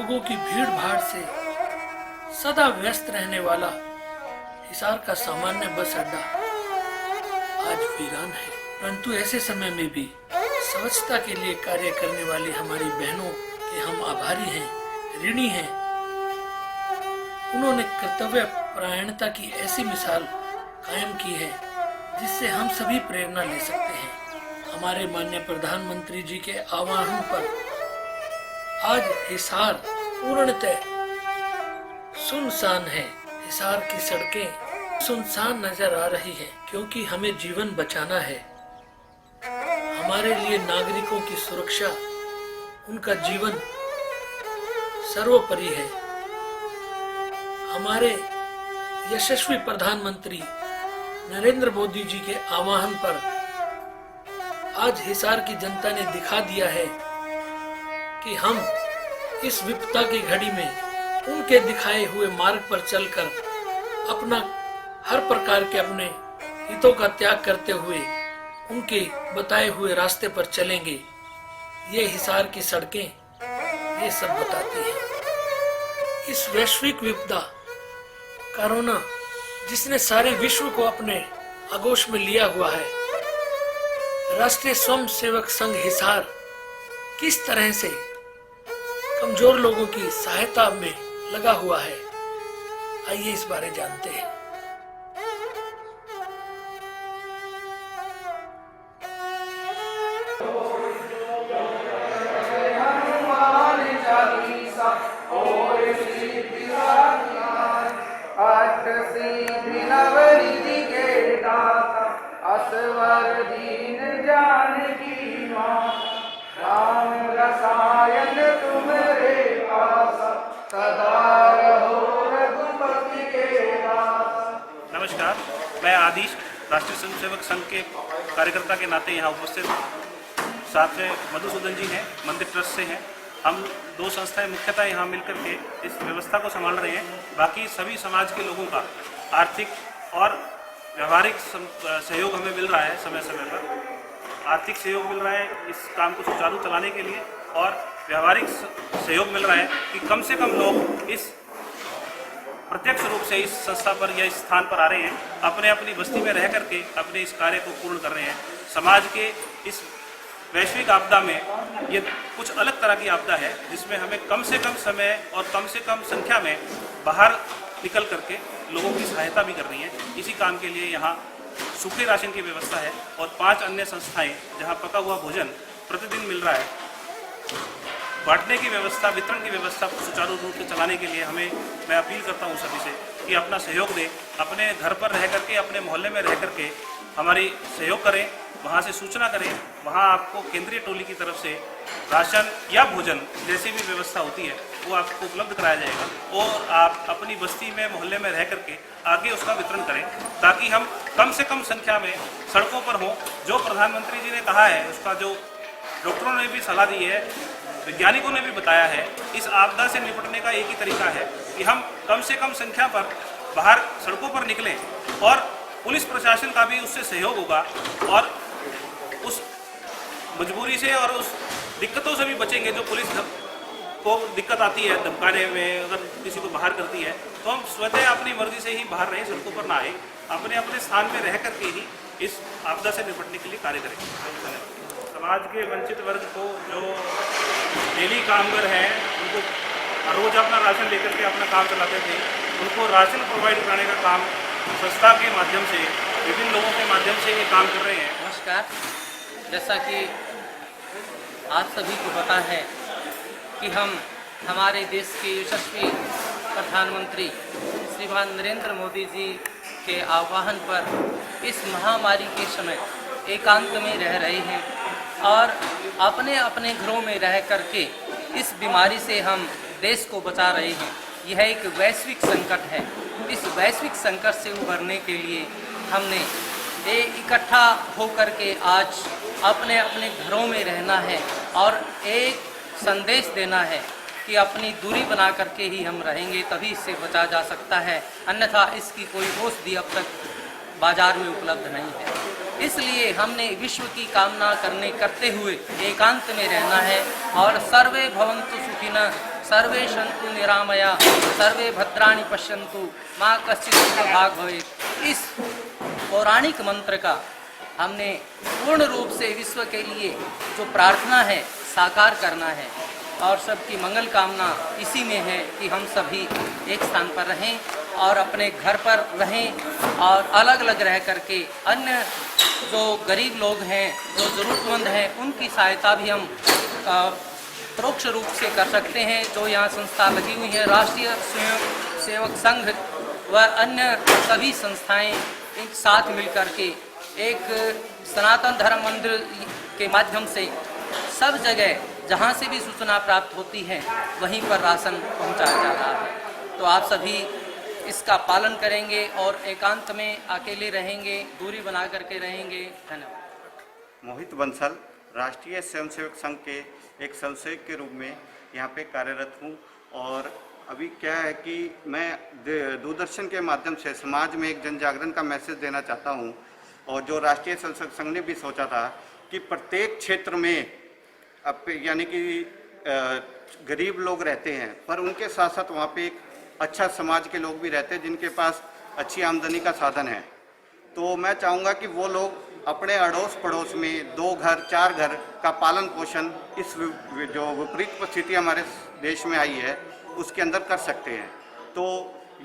लोगों की भीड़ भाड़ से सदा व्यस्त रहने वाला हिसार का सामान्य बस अड्डा आज वीरान है। परंतु ऐसे समय में भी स्वच्छता के लिए कार्य करने वाली हमारी बहनों के हम आभारी हैं, ऋणी हैं। उन्होंने कर्तव्य परायणता की ऐसी मिसाल कायम की है जिससे हम सभी प्रेरणा ले सकते हैं। हमारे माननीय प्रधानमंत्री जी के आह्वान पर आज हिसार पूर्णतः सुनसान है। हिसार की सड़कें सुनसान नजर आ रही है क्योंकि हमें जीवन बचाना है। हमारे लिए नागरिकों की सुरक्षा, उनका जीवन सर्वोपरि है। हमारे यशस्वी प्रधानमंत्री नरेंद्र मोदी जी के आह्वान पर आज हिसार की जनता ने दिखा दिया है कि हम इस विपदा की घड़ी में उनके दिखाए हुए मार्ग पर चलकर अपना हर प्रकार के अपने हितों का त्याग करते हुए उनके बताए हुए रास्ते पर चलेंगे। ये हिसार की सड़कें ये सब बताती हैं। इस वैश्विक विपदा कोरोना जिसने सारे विश्व को अपने आगोश में लिया हुआ है, राष्ट्रीय स्वयं सेवक संघ हिसार किस तरह से कमजोर लोगों की सहायता में लगा हुआ है, आइए इस बारे जानते हैं। असवर दीन जानकी मां, राम रसायन तुम्हारे पास, सदा रहो रघुपति के दास। नमस्कार, मैं आदिश राष्ट्रीय स्वयंसेवक संघ के कार्यकर्ता के नाते यहाँ उपस्थित हूँ। साथ में मधुसूदन जी हैं, मंदिर ट्रस्ट से हैं। हम दो संस्थाएं मुख्यतः यहाँ मिलकर के इस व्यवस्था को संभाल रहे हैं। बाकी सभी समाज के लोगों का आर्थिक और व्यवहारिक सहयोग हमें मिल रहा है। समय समय पर आर्थिक सहयोग मिल रहा है इस काम को सुचारू चलाने के लिए, और व्यवहारिक सहयोग मिल रहा है कि कम से कम लोग इस प्रत्यक्ष रूप से इस संस्था पर या इस स्थान पर आ रहे हैं, अपने अपनी बस्ती में रह करके अपने इस कार्य को पूर्ण कर रहे हैं। समाज के इस वैश्विक आपदा में ये कुछ अलग तरह की आपदा है जिसमें हमें कम से कम समय और कम से कम संख्या में बाहर निकल करके लोगों की सहायता भी करनी है। इसी काम के लिए यहाँ सूखे राशन की व्यवस्था है और 5 अन्य संस्थाएं जहाँ पका हुआ भोजन प्रतिदिन मिल रहा है। बांटने की व्यवस्था, वितरण की व्यवस्था सुचारू रूप से चलाने के लिए मैं अपील करता हूँ सभी से कि अपना सहयोग दें। अपने घर पर रह करके, अपने मोहल्ले में रह करके हमारी सहयोग करें, वहाँ से सूचना करें। वहाँ आपको केंद्रीय टोली की तरफ से राशन या भोजन जैसी भी व्यवस्था होती है वो आपको उपलब्ध कराया जाएगा, और आप अपनी बस्ती में, मोहल्ले में रह करके आगे उसका वितरण करें, ताकि हम कम से कम संख्या में सड़कों पर हों। जो प्रधानमंत्री जी ने कहा है, उसका जो डॉक्टरों ने भी सलाह दी है, वैज्ञानिकों ने भी बताया है, इस आपदा से निपटने का एक ही तरीका है कि हम कम से कम संख्या पर बाहर सड़कों पर निकलें, और पुलिस प्रशासन का भी उससे सहयोग होगा, और उस मजबूरी से और उस दिक्कतों से भी बचेंगे जो पुलिस को दिक्कत आती है धमकाने में। अगर किसी को बाहर करती है तो हम स्वतः अपनी मर्जी से ही बाहर रहें, सड़कों पर ना आए, अपने अपने स्थान में रह करके ही इस आपदा से निपटने के लिए कार्य करेंगे। धन्यवाद। समाज के वंचित वर्ग को जो डेली कामगार हैं, उनको रोज अपना राशन लेकर के अपना काम चलाते थे, उनको राशन प्रोवाइड कराने का काम संस्था के माध्यम से, विभिन्न लोगों के माध्यम से ये काम कर रहे हैं। नमस्कार। जैसा कि आप सभी को पता है कि हम हमारे देश के यशस्वी प्रधानमंत्री श्रीमान नरेंद्र मोदी जी के आह्वान पर इस महामारी के समय एकांत में रह रहे हैं, और अपने अपने घरों में रह करके इस बीमारी से हम देश को बचा रहे हैं। यह एक वैश्विक संकट है। इस वैश्विक संकट से उभरने के लिए हमने इकट्ठा होकर के आज अपने अपने घरों में रहना है और एक संदेश देना है कि अपनी दूरी बना करके ही हम रहेंगे, तभी इससे बचा जा सकता है, अन्यथा इसकी कोई औषधि अब तक बाजार में उपलब्ध नहीं है। इसलिए हमने विश्व की कामना करते हुए एकांत में रहना है और सर्वे भवन्तु सुखिनः, सर्वे सन्तु निरामया सर्वे भद्राणि पश्यन्तु माँ कश्चित् भाग भवेत्। इस पौराणिक मंत्र का हमने पूर्ण रूप से विश्व के लिए जो प्रार्थना है साकार करना है और सबकी मंगल कामना इसी में है कि हम सभी एक स्थान पर रहें और अपने घर पर रहें और अलग अलग रह करके अन्य जो गरीब लोग हैं, जो ज़रूरतमंद हैं, उनकी सहायता भी हम परोक्ष रूप से कर सकते हैं। जो यहाँ संस्था लगी हुई है, राष्ट्रीय स्वयं सेवक संघ व अन्य सभी संस्थाएं एक साथ मिल करके एक सनातन धर्म मंदिर के माध्यम से सब जगह जहाँ से भी सूचना प्राप्त होती है वहीं पर राशन पहुँचाया जा रहा है। तो आप सभी इसका पालन करेंगे और एकांत में अकेले रहेंगे, दूरी बना करके रहेंगे। धन्यवाद। मोहित बंसल राष्ट्रीय स्वयंसेवक संघ के एक संसेवक के रूप में यहाँ पे कार्यरत हूँ। और अभी क्या है कि मैं दूरदर्शन के माध्यम से समाज में एक जन जागरण का मैसेज देना चाहता हूँ। और जो राष्ट्रीय स्वयंसेवक संघ ने भी सोचा था कि प्रत्येक क्षेत्र में यानी कि गरीब लोग रहते हैं, पर उनके साथ साथ वहाँ पे एक अच्छा समाज के लोग भी रहते हैं जिनके पास अच्छी आमदनी का साधन है। तो मैं चाहूँगा कि वो लोग अपने अड़ोस पड़ोस में 2 घर 4 घर का पालन पोषण इस जो विपरीत परिस्थिति हमारे देश में आई है उसके अंदर कर सकते हैं। तो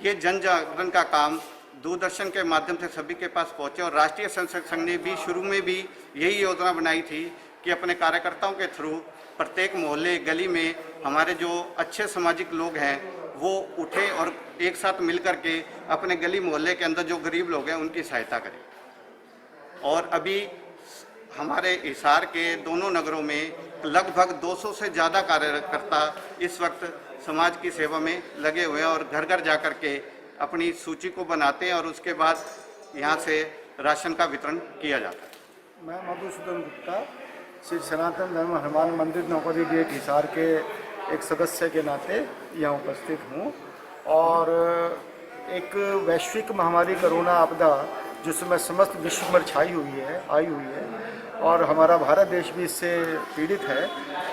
ये जन जागरण का काम दूरदर्शन के माध्यम से सभी के पास पहुँचे। और राष्ट्रीय स्वयंसेवक संघ ने भी शुरू में भी यही योजना बनाई थी कि अपने कार्यकर्ताओं के थ्रू प्रत्येक मोहल्ले गली में हमारे जो अच्छे सामाजिक लोग हैं वो उठे और एक साथ मिल कर के अपने गली मोहल्ले के अंदर जो गरीब लोग हैं उनकी सहायता करें। और अभी हमारे हिसार के दोनों नगरों में लगभग 200 से ज़्यादा कार्यकर्ता इस वक्त समाज की सेवा में लगे हुए हैं और घर घर जा कर के अपनी सूची को बनाते हैं और उसके बाद यहाँ से राशन का वितरण किया जाता है। मैं मधुसूदन गुप्ता श्री सनातन धर्म हनुमान मंदिर नौकरी गेट हिसार के एक सदस्य के नाते यहाँ उपस्थित हूँ। और एक वैश्विक महामारी कोरोना आपदा जिसमें समस्त विश्व पर आई हुई है और हमारा भारत देश भी इससे पीड़ित है।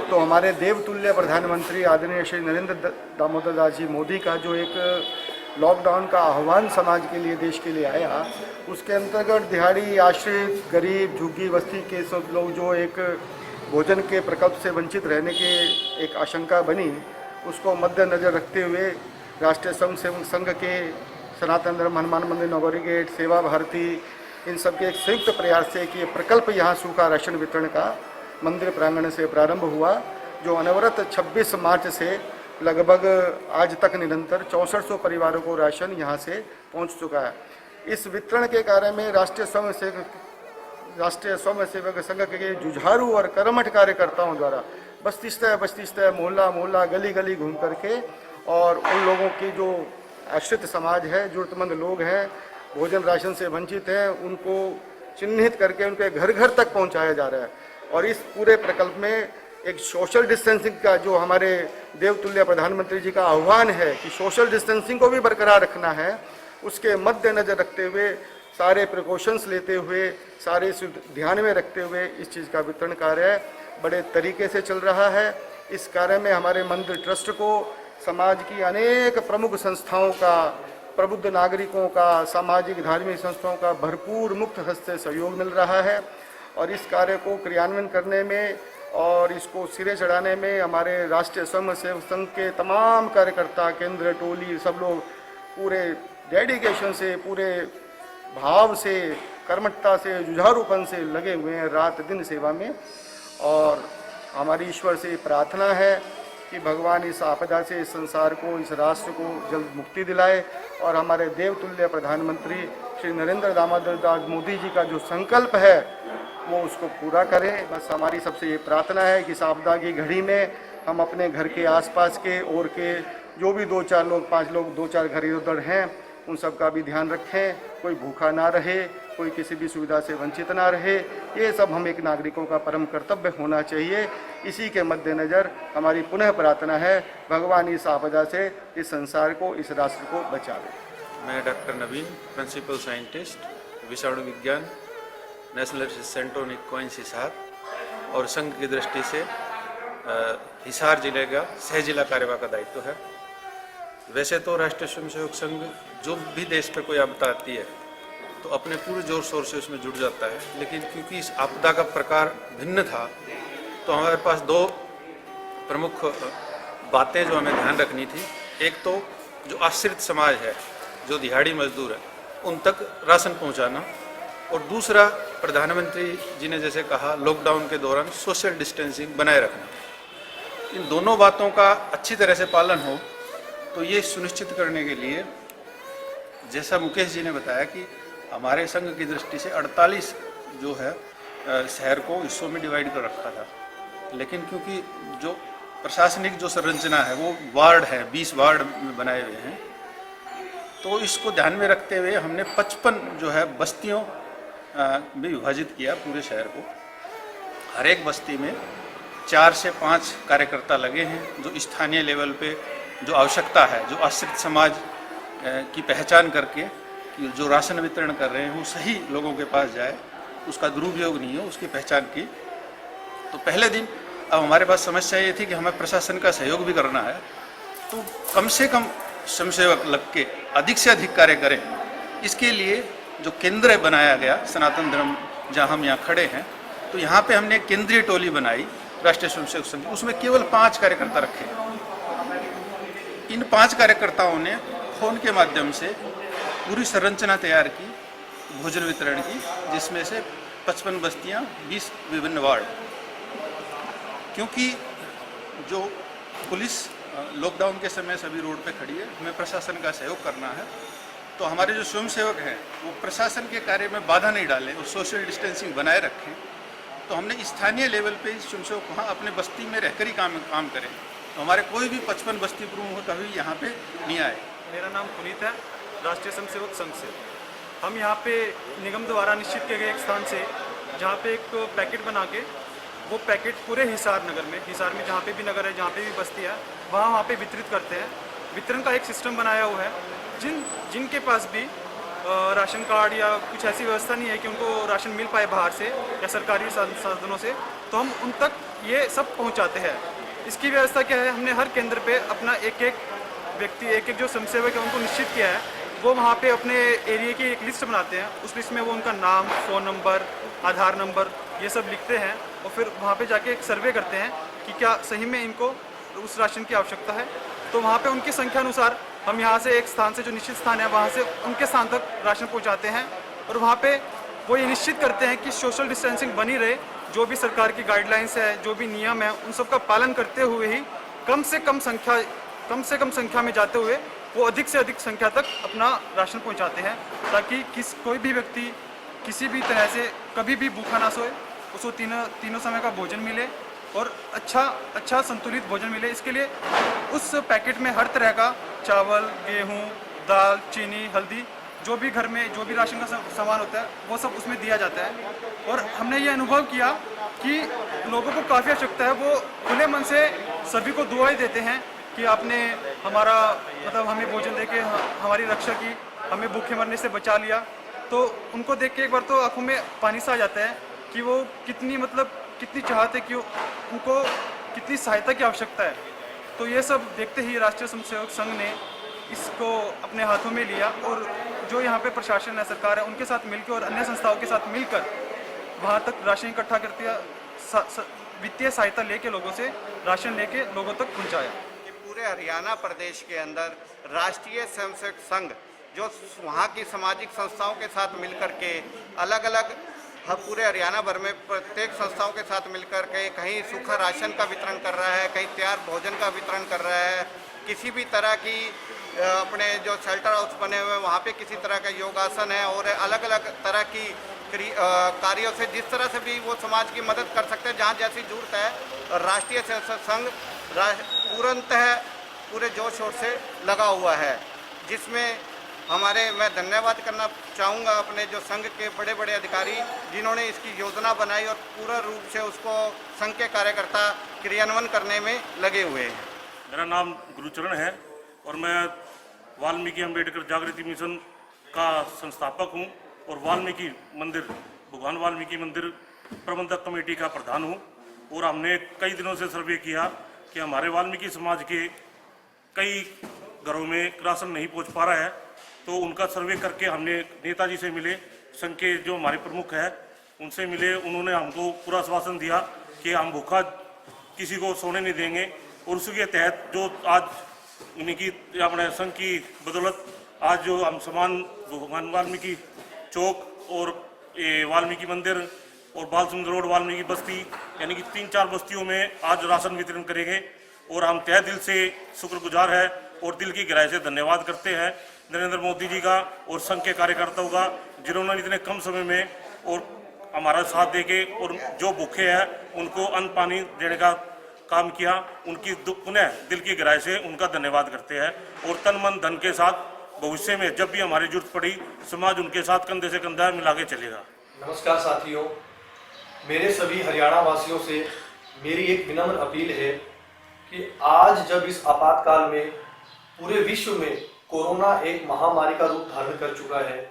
तो हमारे देवतुल्य प्रधानमंत्री आदरणीय श्री नरेंद्र दामोदर दास जी मोदी का जो एक लॉकडाउन का आह्वान समाज के लिए देश के लिए आया, उसके अंतर्गत दिहाड़ी आश्रित गरीब झुग्गी बस्ती के सब लोग जो एक भोजन के प्रकल्प से वंचित रहने के एक आशंका बनी, उसको मद्देनजर रखते हुए राष्ट्रीय स्वयंसेवक संघ के सनातन धर्म हनुमान मंदिर नौगरी गेट सेवा भारती इन सब के एक संयुक्त प्रयास से कि प्रकल्प यहाँ सूखा राशन वितरण का मंदिर प्रांगण से प्रारंभ हुआ, जो अनवरत 26 मार्च से लगभग आज तक निरंतर 6400 परिवारों को राशन यहाँ से पहुँच चुका है। इस वितरण के कार्य में राष्ट्रीय स्वयंसेवक संघ के जुझारू और कर्मठ कार्यकर्ताओं द्वारा बस्ती स्तर मोहल्ला गली गली घूम करके और उन लोगों की जो आश्रित समाज है, जरूरतमंद लोग हैं, भोजन राशन से वंचित हैं, उनको चिन्हित करके उनके घर घर तक पहुंचाया जा रहा है। और इस पूरे प्रकल्प में एक सोशल डिस्टेंसिंग का जो हमारे देवतुल्य प्रधानमंत्री जी का आह्वान है कि सोशल डिस्टेंसिंग को भी बरकरार रखना है, उसके मद्देनजर रखते हुए सारे प्रिकॉशंस लेते हुए सारे ध्यान में रखते हुए इस चीज़ का वितरण कार्य बड़े तरीके से चल रहा है। इस कार्य में हमारे मंदिर ट्रस्ट को समाज की अनेक प्रमुख संस्थाओं का, प्रबुद्ध नागरिकों का, सामाजिक धार्मिक संस्थाओं का भरपूर मुक्त हस्त से सहयोग मिल रहा है। और इस कार्य को क्रियान्वयन करने में और इसको सिरे चढ़ाने में हमारे राष्ट्रीय स्वयंसेवक संघ के तमाम कार्यकर्ता, केंद्र, टोली, सब लोग पूरे डेडिकेशन से, पूरे भाव से, कर्मठता से, जुझारूपन से लगे हुए हैं रात दिन सेवा में। और हमारी ईश्वर से प्रार्थना है कि भगवान इस आपदा से इस संसार को, इस राष्ट्र को जल्द मुक्ति दिलाए और हमारे देवतुल्य प्रधानमंत्री श्री नरेंद्र दामोदर दास मोदी जी का जो संकल्प है वो उसको पूरा करें। बस हमारी सबसे ये प्रार्थना है कि इस आपदा की घड़ी में हम अपने घर के आसपास के और के जो भी 2-4 लोग, 5 लोग, 2-4 घर इधर हैं, उन सब का भी ध्यान रखें। कोई भूखा ना रहे, कोई किसी भी सुविधा से वंचित ना रहे, ये सब हम एक नागरिकों का परम कर्तव्य होना चाहिए। इसी के मद्देनज़र हमारी पुनः प्रार्थना है भगवान इस आपदा से इस संसार को, इस राष्ट्र को बचावे। मैं डॉक्टर नवीन, प्रिंसिपल साइंटिस्ट, विषाणु विज्ञान, नेशनल रिसर्च सेंटर निकोइंस हिसार। और संघ की दृष्टि से हिसार जिले का सह जिला कार्यवाहक का दायित्व है। वैसे तो राष्ट्रीय स्वयंसेवक संघ जो भी देश पे कोई आपदा आती है तो अपने पूरे जोर शोर से उसमें जुट जाता है, लेकिन क्योंकि इस आपदा का प्रकार भिन्न था तो हमारे पास दो प्रमुख बातें जो हमें ध्यान रखनी थी। एक तो जो आश्रित समाज है, जो दिहाड़ी मजदूर है, उन तक राशन पहुंचाना, और दूसरा प्रधानमंत्री जी ने जैसे कहा लॉकडाउन के दौरान सोशल डिस्टेंसिंग बनाए रखना। इन दोनों बातों का अच्छी तरह से पालन हो तो ये सुनिश्चित करने के लिए जैसा मुकेश जी ने बताया कि हमारे संघ की दृष्टि से 48 जो है शहर को हिस्सों में डिवाइड कर रखा था, लेकिन क्योंकि जो प्रशासनिक जो संरचना है वो वार्ड है, 20 वार्ड में बनाए हुए हैं, तो इसको ध्यान में रखते हुए हमने 55 जो है बस्तियों में विभाजित किया पूरे शहर को। हर एक बस्ती में 4 से 5 कार्यकर्ता लगे हैं जो स्थानीय लेवल पे जो आवश्यकता है, जो आश्रित समाज की पहचान करके कि जो राशन वितरण कर रहे हैं वो सही लोगों के पास जाए, उसका दुरुपयोग नहीं हो, उसकी पहचान की। तो पहले दिन अब हमारे पास समस्या ये थी कि हमें प्रशासन का सहयोग भी करना है, तो कम से कम स्वयंसेवक लग के अधिक से अधिक कार्य करें। इसके लिए जो केंद्र बनाया गया सनातन धर्म जहाँ हम यहाँ खड़े हैं, तो यहाँ पे हमने केंद्रीय टोली बनाई राष्ट्रीय स्वयंसेवक संघ, उसमें केवल 5 कार्यकर्ता रखे। इन 5 कार्यकर्ताओं ने फोन के माध्यम से पूरी संरचना तैयार की भोजन वितरण की, जिसमें से 55 बस्तियाँ, 20 विभिन्न वार्ड। क्योंकि जो पुलिस लॉकडाउन के समय सभी रोड पे खड़ी है, हमें प्रशासन का सहयोग करना है, तो हमारे जो स्वयंसेवक हैं वो प्रशासन के कार्य में बाधा नहीं डालें और सोशल डिस्टेंसिंग बनाए रखें। तो हमने स्थानीय लेवल पे स्वयंसेवक वहाँ अपने बस्ती में रहकर ही काम करें। तो हमारे कोई भी 55 बस्ती प्रमुख कभी यहाँ पे नहीं आए। मेरा नाम पुनीत है, राष्ट्रीय स्वयंसेवक संघ से। हम यहाँ पे निगम द्वारा निश्चित किए गए एक स्थान से जहाँ पे एक पैकेट बना के वो पैकेट पूरे हिसार में जहाँ पे भी नगर है, जहाँ पे भी बस्ती है, वहाँ पे वितरित करते हैं। वितरण का एक सिस्टम बनाया हुआ है। जिनके पास भी राशन कार्ड या कुछ ऐसी व्यवस्था नहीं है कि उनको राशन मिल पाए बाहर से या सरकारी साधनों से, तो हम उन तक ये सब पहुँचाते हैं। इसकी व्यवस्था क्या है, हमने हर केंद्र पे अपना एक व्यक्ति, एक जो स्वयंसेवक है उनको निश्चित किया है। वो वहाँ पे अपने एरिया की एक लिस्ट बनाते हैं। उस लिस्ट में वो उनका नाम, फ़ोन नंबर, आधार नंबर ये सब लिखते हैं और फिर वहाँ पे जाके एक सर्वे करते हैं कि क्या सही में इनको उस राशन की आवश्यकता है। तो वहाँ पे उनकी संख्या अनुसार हम यहाँ से एक स्थान से जो निश्चित स्थान है वहाँ से उनके स्थान तक राशन पहुँचाते हैं। और वहाँ पे वो ये निश्चित करते हैं कि सोशल डिस्टेंसिंग बनी रहे, जो भी सरकार की गाइडलाइंस है, जो भी नियम है, उन सब का पालन करते हुए ही कम से कम संख्या में जाते हुए वो अधिक से अधिक संख्या तक अपना राशन पहुंचाते हैं, ताकि कोई भी व्यक्ति किसी भी तरह से कभी भी भूखा ना सोए, उसको तीनों समय का भोजन मिले और अच्छा संतुलित भोजन मिले। इसके लिए उस पैकेट में हर तरह का चावल, गेहूँ, दाल, चीनी, हल्दी, जो भी घर में जो भी राशन का सामान होता है वो सब उसमें दिया जाता है। और हमने ये अनुभव किया कि लोगों को काफ़ी आवश्यकता है। वो खुले मन से सभी को दुआएं देते हैं कि आपने हमारा हमें भोजन देके हमारी रक्षा की, हमें भूखे मरने से बचा लिया। तो उनको देख के एक बार तो आंखों में पानी सा आ जाता है कि वो कितनी चाहते कि उनको कितनी सहायता की आवश्यकता है। तो ये सब देखते ही राष्ट्रीय स्वयंसेवक संघ ने इसको अपने हाथों में लिया और जो यहाँ पे प्रशासन है, सरकार है, उनके साथ मिलकर और अन्य संस्थाओं के साथ मिलकर वहाँ तक राशन इकट्ठा करते, वित्तीय सहायता लेके लोगों से राशन लेके लोगों तक पहुँचाया। पूरे हरियाणा प्रदेश के अंदर राष्ट्रीय स्वयंसेवक संघ जो वहाँ की सामाजिक संस्थाओं के साथ मिलकर के अलग अलग पूरे हरियाणा भर में प्रत्येक संस्थाओं के साथ मिलकर के कहीं सूखा राशन का वितरण कर रहा है, कहीं तैयार भोजन का वितरण कर रहा है, किसी भी तरह की अपने जो शेल्टर हाउस बने हुए हैं वहाँ पे किसी तरह का योगासन है और अलग अलग तरह की कार्यों से जिस तरह से भी वो समाज की मदद कर सकते हैं, जहाँ जैसी जरूरत है, राष्ट्रीय स्वयंसेवक संघ पूरे जोर शोर से लगा हुआ है। जिसमें मैं धन्यवाद करना चाहूँगा अपने जो संघ के बड़े बड़े अधिकारी जिन्होंने इसकी योजना बनाई और पूरा रूप से उसको संघ के कार्यकर्ता क्रियान्वयन करने में लगे हुए हैं। मेरा नाम गुरुचरण है और मैं वाल्मीकि अम्बेडकर जागृति मिशन का संस्थापक हूं और वाल्मीकि मंदिर, भगवान वाल्मीकि मंदिर प्रबंधक कमेटी का प्रधान हूं। और हमने कई दिनों से सर्वे किया कि हमारे वाल्मीकि समाज के कई घरों में राशन नहीं पहुंच पा रहा है। तो उनका सर्वे करके हमने नेताजी से मिले, संघ के जो हमारे प्रमुख हैं उनसे मिले। उन्होंने हमको पूरा आश्वासन दिया कि हम भूखा किसी को सोने नहीं देंगे। और उसी के तहत जो आज उनकी अपने संघ की बदौलत आज जो हम समान वाल्मीकि चौक और वाल्मीकि मंदिर और बाल सुंदर रोड वाल्मीकि बस्ती यानी कि 3-4 बस्तियों में आज राशन वितरण करेंगे। और हम तहे दिल से शुक्रगुजार है और दिल की गहराई से धन्यवाद करते हैं नरेंद्र मोदी जी का और संघ के कार्यकर्ताओं का, जिन्होंने इतने कम समय में और हमारा साथ देके और जो भूखे हैं उनको अन्न पानी देने का काम किया। उनकी पुनः दिल की गहराई से उनका धन्यवाद करते हैं। और तन मन धन के साथ भविष्य में जब भी हमारी जरूरत पड़ी समाज उनके साथ कंधे से कंधा मिला के चलेगा। नमस्कार साथियों, मेरे सभी हरियाणा वासियों से मेरी एक विनम्र अपील है कि आज जब इस आपातकाल में पूरे विश्व में कोरोना एक महामारी का रूप धारण कर चुका है,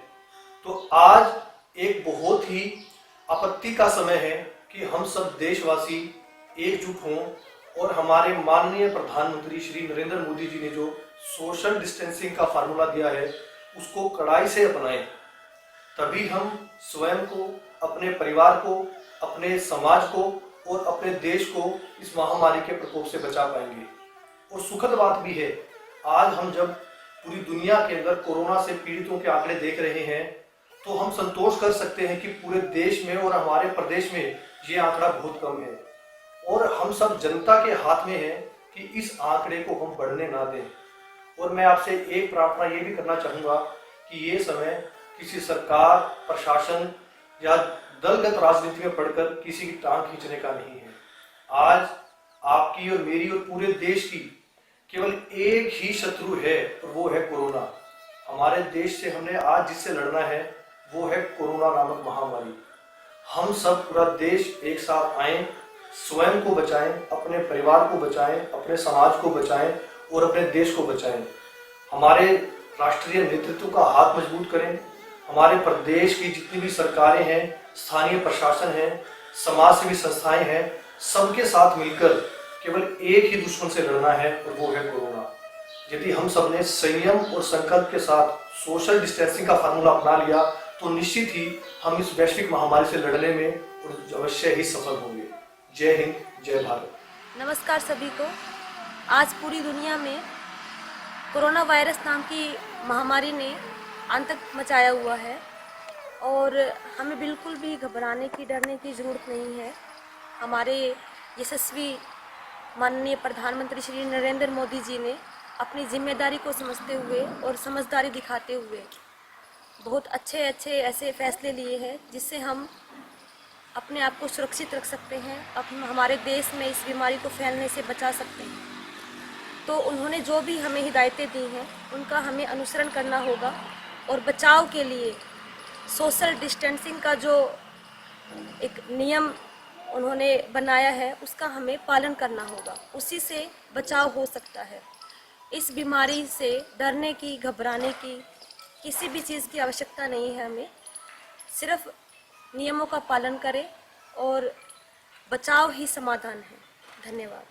तो आज एक बहुत ही आपत्ति का समय है कि हम सब देशवासी एकजुट हों और हमारे माननीय प्रधानमंत्री श्री नरेंद्र मोदी जी ने जो सोशल डिस्टेंसिंग का फार्मूला दिया है उसको कड़ाई से अपनाएं। तभी हम स्वयं को, अपने परिवार को, अपने समाज को और अपने देश को इस महामारी के प्रकोप से बचा पाएंगे। और सुखद बात भी है, आज हम जब पूरी दुनिया के अंदर कोरोना से पीड़ितों के आंकड़े देख रहे हैं तो हम संतोष कर सकते हैं कि पूरे देश में और हमारे प्रदेश में ये आंकड़ा बहुत कम है। और हम सब जनता के हाथ में है कि इस आंकड़े को हम बढ़ने ना दें। और मैं आपसे एक प्रार्थना ये भी करना चाहूँगा कि ये समय किसी सरकार, प्रशासन या दलगत राजनीति में पढ़कर किसी की टांग खींचने का नहीं है। आज आपकी और मेरी और पूरे देश की केवल एक ही शत्रु है और वो है कोरोना। हमारे देश से हमने आज जिससे लड़ना है वो है कोरोना नामक महामारी। हम सब पूरा देश एक साथ आएं, स्वयं को बचाएं, अपने परिवार को बचाएं, अपने समाज को बचाएं और अपने देश को बचाएं। हमारे राष्ट्रीय नेतृत्व का हाथ मजबूत करें। हमारे प्रदेश की जितनी भी सरकारें हैं, स्थानीय प्रशासन है, समाज सेवी संस्थाएं हैं, सबके साथ मिलकर केवल एक ही दुश्मन से लड़ना है और वो है कोरोना। यदि हम सब ने संयम और संकल्प के साथ सोशल डिस्टेंसिंग का फार्मूला अपना लिया तो निश्चित ही हम इस वैश्विक महामारी से लड़ने में अवश्य ही सफल होंगे। जय हिंद, जय भारत। नमस्कार सभी को। आज पूरी दुनिया में कोरोना वायरस नाम की महामारी ने आतंक मचाया हुआ है और हमें बिल्कुल भी घबराने की, डरने की ज़रूरत नहीं है। हमारे यशस्वी माननीय प्रधानमंत्री श्री नरेंद्र मोदी जी ने अपनी जिम्मेदारी को समझते हुए और समझदारी दिखाते हुए बहुत अच्छे ऐसे फैसले लिए हैं जिससे हम अपने आप को सुरक्षित रख सकते हैं, हमारे देश में इस बीमारी को फैलने से बचा सकते हैं। तो उन्होंने जो भी हमें हिदायतें दी हैं उनका हमें अनुसरण करना होगा और बचाव के लिए सोशल डिस्टेंसिंग का जो एक नियम उन्होंने बनाया है उसका हमें पालन करना होगा। उसी से बचाव हो सकता है। इस बीमारी से डरने की, घबराने की किसी भी चीज़ की आवश्यकता नहीं है। हमें सिर्फ नियमों का पालन करें और बचाव ही समाधान है। धन्यवाद।